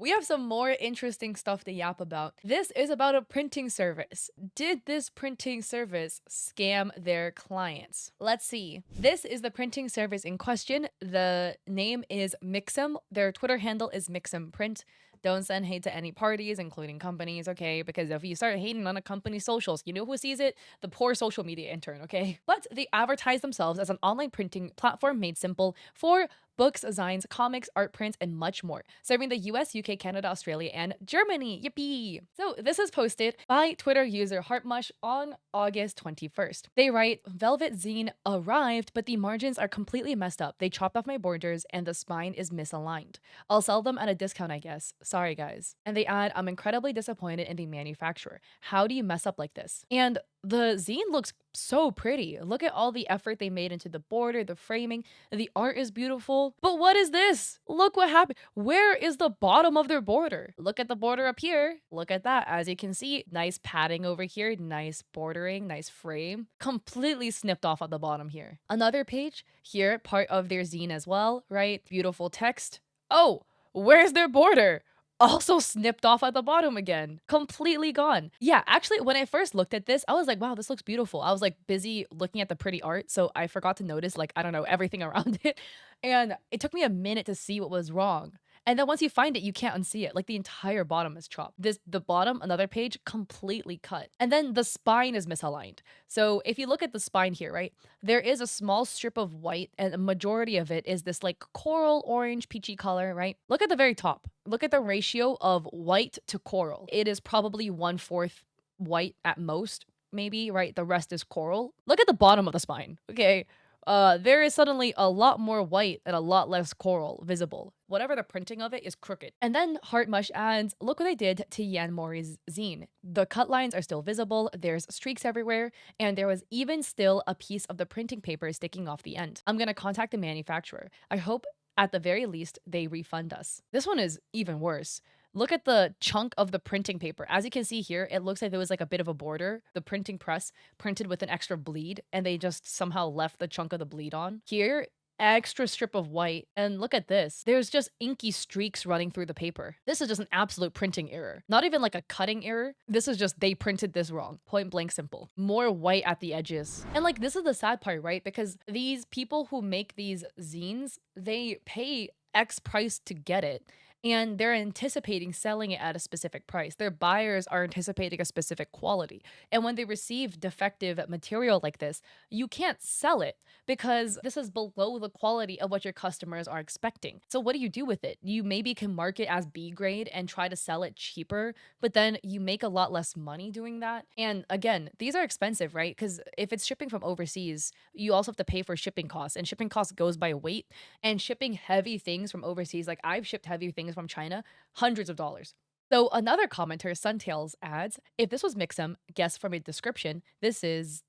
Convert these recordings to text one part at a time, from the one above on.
We have some more interesting stuff to yap about. This is about a printing service. Did this printing service scam their clients? Let's see. This is the printing service in question. The name is Mixum. Their Twitter handle is Mixum Print. Don't send hate to any parties, including companies, okay? Because if you start hating on a company's socials, you know who sees it? The poor social media intern, okay? But they advertise themselves as an online printing platform made simple for books, designs, comics, art prints, and much more, serving the US, UK, Canada, Australia, and Germany. Yippee! So this is posted by Twitter user Heartmush on August 21st. They write, Velvet Zine arrived, but the margins are completely messed up. They chopped off my borders and the spine is misaligned. I'll sell them at a discount, I guess. Sorry, guys. And they add, I'm incredibly disappointed in the manufacturer. How do you mess up like this? And the zine looks so pretty. Look at all the effort they made into the border, the framing, the art is beautiful. But what is this? Look what happened. Where is the bottom of their border? Look at the border up here. Look at that. As you can see, nice padding over here, nice bordering, nice frame. Completely snipped off at the bottom here. Another page here, part of their zine as well, right? Beautiful text. Oh, where's their border? Also snipped off at the bottom again. Completely gone. Yeah, actually, when I first looked at this, I was like, wow, this looks beautiful. I was like busy looking at the pretty art, so I forgot to notice, like, I don't know, everything around it. And it took me a minute to see what was wrong. And then once you find it, you can't unsee it. Like the entire bottom is chopped. The bottom, another page, completely cut. And then the spine is misaligned. So if you look at the spine here, right, there is a small strip of white, and a majority of it is this like coral orange peachy color, right? Look at the very top. Look at the ratio of white to coral. It is probably 1/4 white at most, maybe, right? The rest is coral. Look at the bottom of the spine. Okay. There is suddenly a lot more white and a lot less coral visible. Whatever the printing of it is crooked. And then Heartmush adds, look what they did to Yan Mori's zine. The cut lines are still visible, there's streaks everywhere, and there was even still a piece of the printing paper sticking off the end. I'm gonna contact the manufacturer. I hope at the very least they refund us. This one is even worse. Look at the chunk of the printing paper. As you can see here, it looks like there was like a bit of a border. The printing press printed with an extra bleed, and they just somehow left the chunk of the bleed on. Here, extra strip of white. And look at this. There's just inky streaks running through the paper. This is just an absolute printing error. Not even like a cutting error. This is just they printed this wrong. Point blank simple. More white at the edges. And like this is the sad part, right? Because these people who make these zines, they pay X price to get it, and they're anticipating selling it at a specific price. Their buyers are anticipating a specific quality. And when they receive defective material like this, you can't sell it because this is below the quality of what your customers are expecting. So what do you do with it? You maybe can mark it as B grade and try to sell it cheaper, but then you make a lot less money doing that. And again, these are expensive, right? Because if it's shipping from overseas, you also have to pay for shipping costs, and shipping costs goes by weight, and shipping heavy things from overseas, like I've shipped heavy things from China, hundreds of dollars. So another commenter, Suntails, adds, if this was Mixum, guess from a description, this is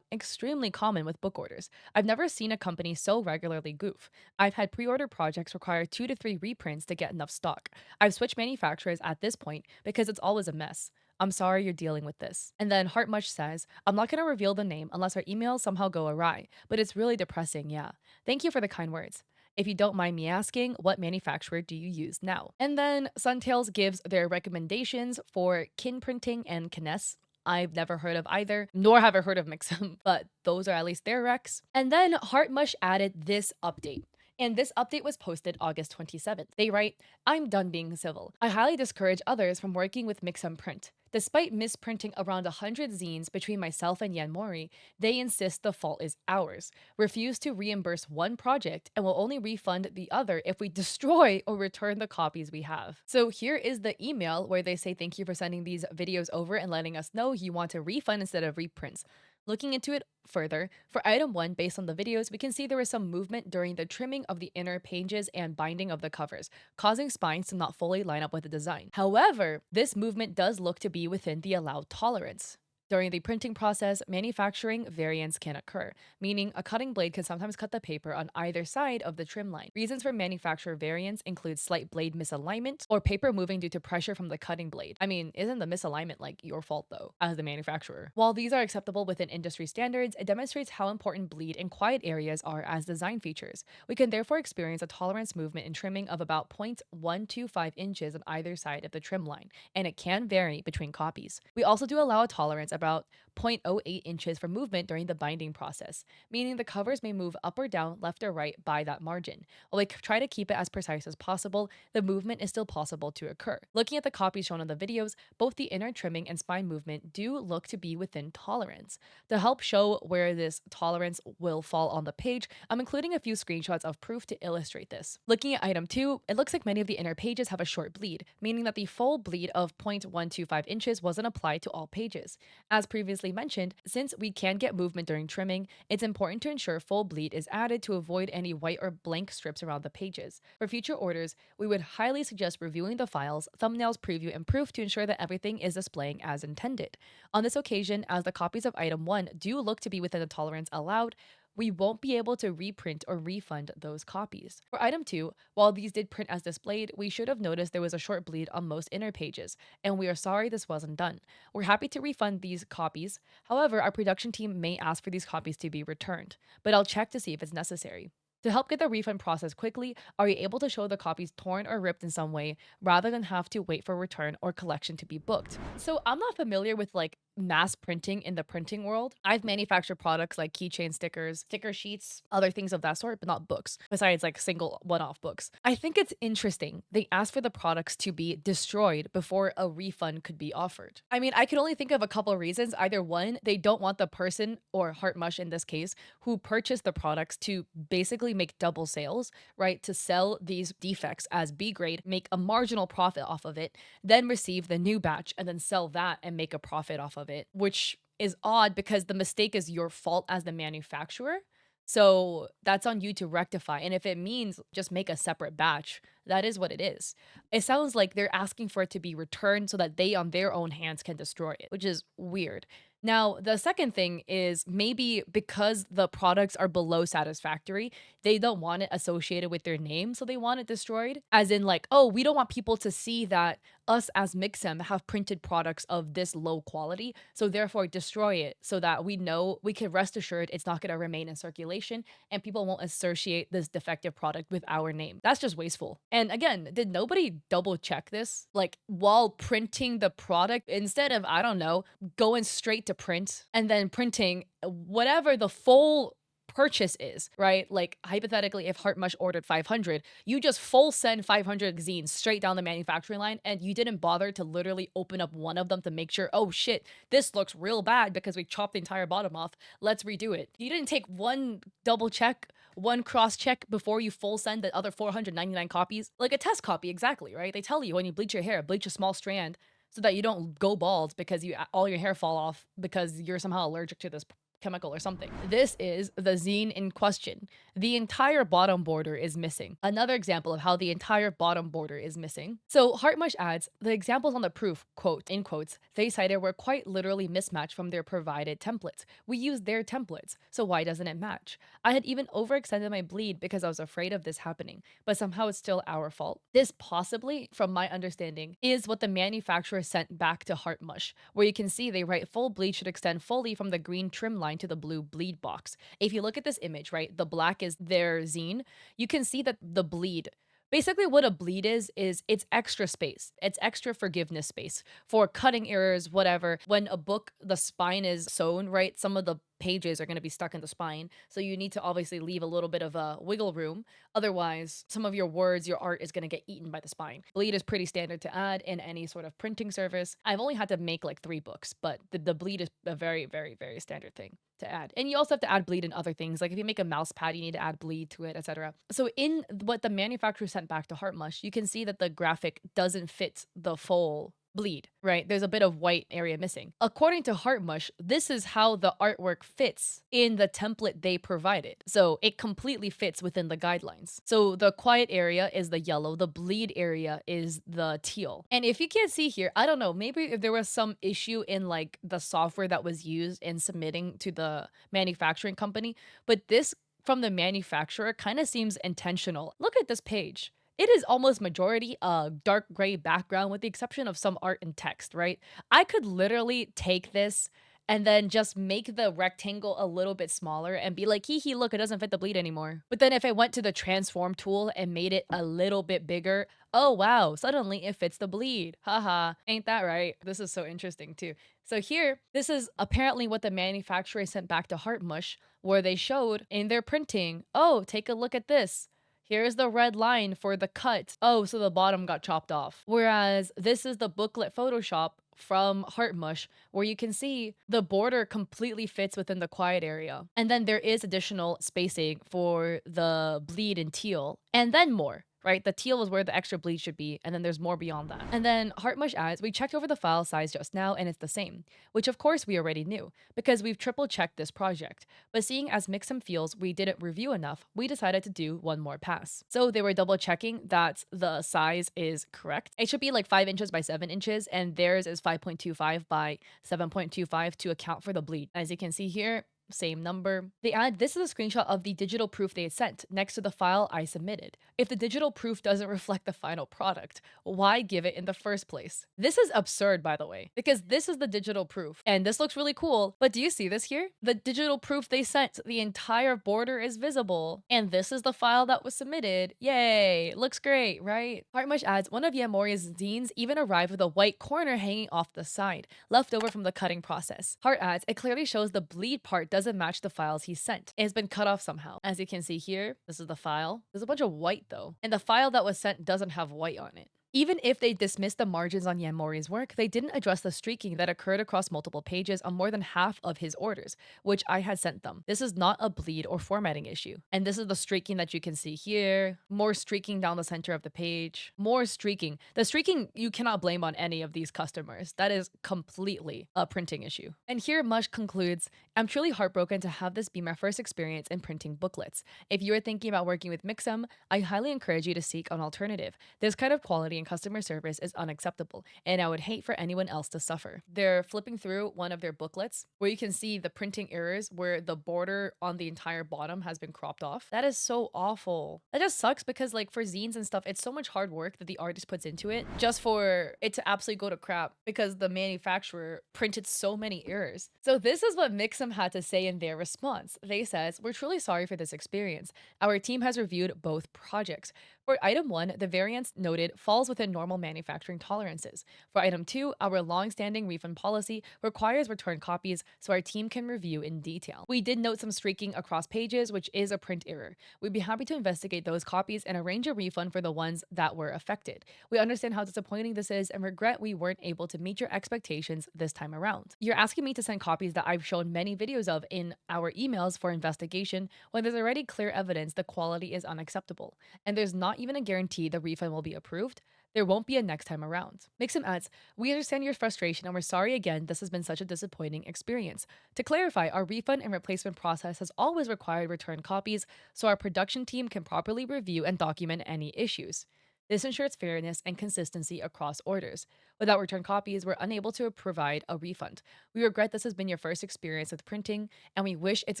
extremely common with book orders. I've never seen a company so regularly goof. I've had pre-order projects require 2 to 3 reprints to get enough stock. I've switched manufacturers at this point because it's always a mess. I'm sorry you're dealing with this. And then Heartmush says, I'm not going to reveal the name unless our emails somehow go awry, but it's really depressing, yeah. Thank you for the kind words. If you don't mind me asking, what manufacturer do you use now? And then Suntails gives their recommendations for kin printing and Kines. I've never heard of either, nor have I heard of Mixum, but those are at least their recs. And then Heartmush added this update. And this update was posted August 27th. They write, I'm done being civil. I highly discourage others from working with Mixum Print. Despite misprinting around 100 zines between myself and Yan Mori, they insist the fault is ours, refuse to reimburse one project, and will only refund the other if we destroy or return the copies we have. So here is the email where they say thank you for sending these videos over and letting us know you want a refund instead of reprints. Looking into it further, for item 1, based on the videos, we can see there was some movement during the trimming of the inner pages and binding of the covers, causing spines to not fully line up with the design. However, this movement does look to be within the allowed tolerance. During the printing process, manufacturing variance can occur, meaning a cutting blade can sometimes cut the paper on either side of the trim line. Reasons for manufacturer variance include slight blade misalignment or paper moving due to pressure from the cutting blade. I mean, isn't the misalignment like your fault though, as the manufacturer? While these are acceptable within industry standards, it demonstrates how important bleed and quiet areas are as design features. We can therefore experience a tolerance movement in trimming of about 0.125 inches on either side of the trim line, and it can vary between copies. We also do allow a tolerance about 0.08 inches for movement during the binding process, meaning the covers may move up or down, left or right by that margin. While we try to keep it as precise as possible, the movement is still possible to occur. Looking at the copies shown in the videos, both the inner trimming and spine movement do look to be within tolerance. To help show where this tolerance will fall on the page, I'm including a few screenshots of proof to illustrate this. Looking at item 2, it looks like many of the inner pages have a short bleed, meaning that the full bleed of 0.125 inches wasn't applied to all pages. As previously mentioned, since we can get movement during trimming, it's important to ensure full bleed is added to avoid any white or blank strips around the pages. For future orders, we would highly suggest reviewing the files, thumbnails, preview, and proof to ensure that everything is displaying as intended. On this occasion, as the copies of item 1 do look to be within the tolerance allowed, we won't be able to reprint or refund those copies. For item 2, while these did print as displayed, we should have noticed there was a short bleed on most inner pages, and we are sorry this wasn't done. We're happy to refund these copies. However, our production team may ask for these copies to be returned, but I'll check to see if it's necessary. To help get the refund process quickly, are you able to show the copies torn or ripped in some way rather than have to wait for return or collection to be booked? So I'm not familiar with like mass printing in the printing world. I've manufactured products like keychain stickers, sticker sheets, other things of that sort, but not books, besides like single one-off books. I think it's interesting they ask for the products to be destroyed before a refund could be offered. I mean, I could only think of a couple of reasons. Either one, they don't want the person, or Heartmush in this case, who purchased the products to basically make double sales, right? To sell these defects as B grade, make a marginal profit off of it, then receive the new batch and then sell that and make a profit off of it, which is odd because the mistake is your fault as the manufacturer. So that's on you to rectify. And if it means just make a separate batch, that is what it is. It sounds like they're asking for it to be returned so that they on their own hands can destroy it, which is weird. Now, the second thing is maybe because the products are below satisfactory, they don't want it associated with their name, so they want it destroyed. As in, like, oh, we don't want people to see that us as Mixem have printed products of this low quality, so therefore destroy it so that we know we can rest assured it's not going to remain in circulation and people won't associate this defective product with our name. That's just wasteful. And again, did nobody double check this? Like while printing the product, instead of, I don't know, going straight to print and then printing whatever the full purchase is, right? Like hypothetically, if Heartmush ordered 500, you just full send 500 zines straight down the manufacturing line and you didn't bother to literally open up one of them to make sure, oh shit, this looks real bad because we chopped the entire bottom off. Let's redo it. You didn't take one double check, one cross check before you full send the other 499 copies. Like a test copy, exactly, right? They tell you when you bleach your hair, bleach a small strand so that you don't go bald because all your hair fall off because you're somehow allergic to this chemical or something. This is the zine in question. The entire bottom border is missing. Another example of how the entire bottom border is missing. So Heartmush adds, the examples on the proof, quote, in quotes, they cited were quite literally mismatched from their provided templates. We used their templates, so why doesn't it match? I had even overextended my bleed because I was afraid of this happening, but somehow it's still our fault. This possibly, from my understanding, is what the manufacturer sent back to Heartmush, where you can see they write full bleed should extend fully from the green trim line to the blue bleed box. If you look at this image, right, the black is their zine, you can see that the bleed, basically what a bleed is it's extra space. It's extra forgiveness space for cutting errors, whatever. When a book, the spine is sewn, right, some of the pages are going to be stuck in the spine. So you need to obviously leave a little bit of a wiggle room. Otherwise, some of your words, your art is going to get eaten by the spine. Bleed is pretty standard to add in any sort of printing service. I've only had to make like 3 books, but the bleed is a very, very, very standard thing to add. And you also have to add bleed in other things. Like if you make a mouse pad, you need to add bleed to it, etc. So in what the manufacturer sent back to Heartmush, you can see that the graphic doesn't fit the full bleed, right? There's a bit of white area missing. According to Heartmush, this is how the artwork fits in the template they provided. So it completely fits within the guidelines. So the quiet area is the yellow, the bleed area is the teal. And if you can't see here, I don't know, maybe if there was some issue in like the software that was used in submitting to the manufacturing company, but this from the manufacturer kind of seems intentional. Look at this page. It is almost majority a dark gray background with the exception of some art and text, right? I could literally take this and then just make the rectangle a little bit smaller and be like, hee hee, look, it doesn't fit the bleed anymore. But then if I went to the transform tool and made it a little bit bigger, oh wow, suddenly it fits the bleed. Haha, ain't that right? This is so interesting too. So here, this is apparently what the manufacturer sent back to Heartmush, where they showed in their printing, oh, take a look at this. Here's the red line for the cut. Oh, so the bottom got chopped off. Whereas this is the booklet Photoshop from Heartmush, where you can see the border completely fits within the quiet area. And then there is additional spacing for the bleed and teal, and then more. Right? The teal is where the extra bleed should be, and then there's more beyond that. And then Heartmush adds, we checked over the file size just now, and it's the same, which of course we already knew, because we've triple checked this project. But seeing as Mixum feels we didn't review enough, we decided to do one more pass. So they were double checking that the size is correct. It should be like 5 inches by 7 inches, and theirs is 5.25 by 7.25 to account for the bleed. As you can see here, same number. They add, this is a screenshot of the digital proof they had sent next to the file I submitted. If the digital proof doesn't reflect the final product, why give it in the first place? This is absurd, by the way, because this is the digital proof and this looks really cool. But do you see this here? The digital proof they sent, the entire border is visible. And this is the file that was submitted. Yay, looks great, right? Heartmush adds, one of Yamori's zines even arrived with a white corner hanging off the side, left over from the cutting process. Heart adds, it clearly shows the bleed part doesn't match the files he sent. It has been cut off somehow. As you can see here, this is the file. There's a bunch of white though, and the file that was sent doesn't have white on it. Even if they dismissed the margins on Yamori's work, they didn't address the streaking that occurred across multiple pages on more than half of his orders, which I had sent them. This is not a bleed or formatting issue. And this is the streaking that you can see here. More streaking down the center of the page. More streaking. The streaking you cannot blame on any of these customers. That is completely a printing issue. And here Mush concludes, I'm truly heartbroken to have this be my first experience in printing booklets. If you are thinking about working with Mixum, I highly encourage you to seek an alternative. This kind of quality and customer service is unacceptable, and I would hate for anyone else to suffer. They're flipping through one of their booklets where you can see the printing errors where the border on the entire bottom has been cropped off. That is so awful. That just sucks because like for zines and stuff, it's so much hard work that the artist puts into it just for it to absolutely go to crap because the manufacturer printed so many errors. So this is what Mixum had to say in their response. They says, we're truly sorry for this experience. Our team has reviewed both projects. For item 1, the variance noted falls within normal manufacturing tolerances. For item 2, our long-standing refund policy requires return copies so our team can review in detail. We did note some streaking across pages, which is a print error. We'd be happy to investigate those copies and arrange a refund for the ones that were affected. We understand how disappointing this is and regret we weren't able to meet your expectations this time around. You're asking me to send copies that I've shown many videos of in our emails for investigation when there's already clear evidence the quality is unacceptable, and there's not even a guarantee the refund will be approved. There won't be a next time around. Mixum adds, we understand your frustration and we're sorry again this has been such a disappointing experience. To clarify, our refund and replacement process has always required return copies so our production team can properly review and document any issues. This ensures fairness and consistency across orders. Without return copies, we're unable to provide a refund. We regret this has been your first experience with printing, and we wish it's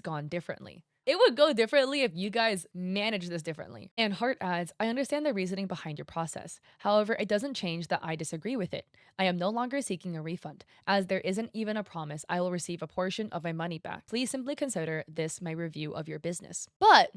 gone differently. It would go differently if you guys managed this differently. And Hart adds, I understand the reasoning behind your process. However, it doesn't change that I disagree with it. I am no longer seeking a refund, as there isn't even a promise I will receive a portion of my money back. Please simply consider this my review of your business. But,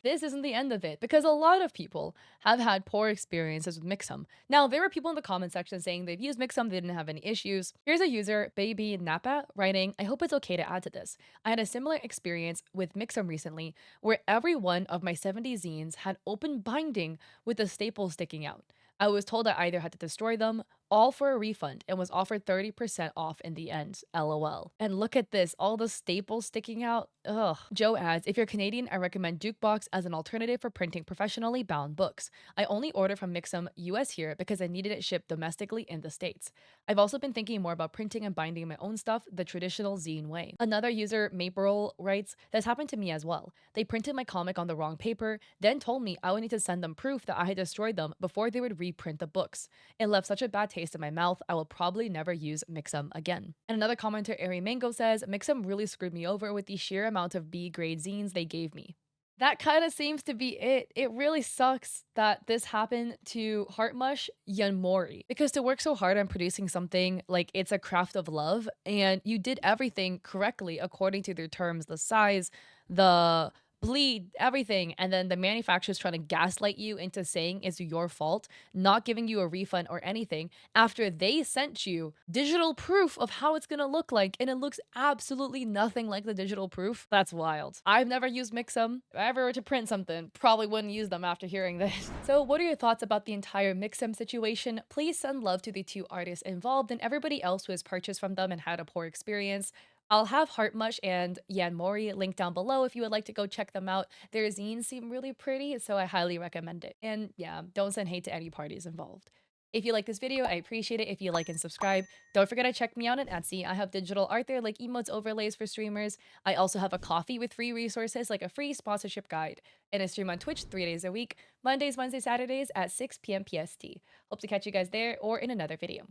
this isn't the end of it, because a lot of people have had poor experiences with Mixum. Now, there were people in the comment section saying they've used Mixum, they didn't have any issues. Here's a user, Baby Napa, writing, I hope it's okay to add to this. I had a similar experience with Mixum recently, where every one of my 70 zines had open binding with the staples sticking out. I was told I either had to destroy them all for a refund, and was offered 30% off in the end. LOL. And look at this, all the staples sticking out. Ugh. Joe adds, if you're Canadian, I recommend Jukebox as an alternative for printing professionally bound books. I only order from Mixum US here because I needed it shipped domestically in the States. I've also been thinking more about printing and binding my own stuff the traditional zine way. Another user, Maple, writes, this happened to me as well. They printed my comic on the wrong paper, then told me I would need to send them proof that I had destroyed them before they would reprint the books. It left such a bad taste in my mouth, I will probably never use Mixum again. And another commenter, Ari Mango, says, Mixum really screwed me over with the sheer amount of B grade zines they gave me. That kind of seems to be it. It really sucks that this happened to Heartmush Yanmori because to work so hard on producing something like it's a craft of love and you did everything correctly according to their terms, the size, the bleed, everything, and then the manufacturer's trying to gaslight you into saying it's your fault, not giving you a refund or anything after they sent you digital proof of how it's gonna look like, and it looks absolutely nothing like the digital proof. That's wild. I've never used Mixum. If I ever were to print something, probably wouldn't use them after hearing this. So what are your thoughts about the entire Mixum situation? Please send love to the two artists involved and everybody else who has purchased from them and had a poor experience. I'll have Heartmush and Yanmori linked down below if you would like to go check them out. Their zines seem really pretty, so I highly recommend it. And yeah, don't send hate to any parties involved. If you like this video, I appreciate it if you like and subscribe. Don't forget to check me out on Etsy. I have digital art there like emotes, overlays for streamers. I also have a coffee with free resources like a free sponsorship guide. And I stream on Twitch 3 days a week, Mondays, Wednesdays, Saturdays at 6 p.m. PST. Hope to catch you guys there or in another video.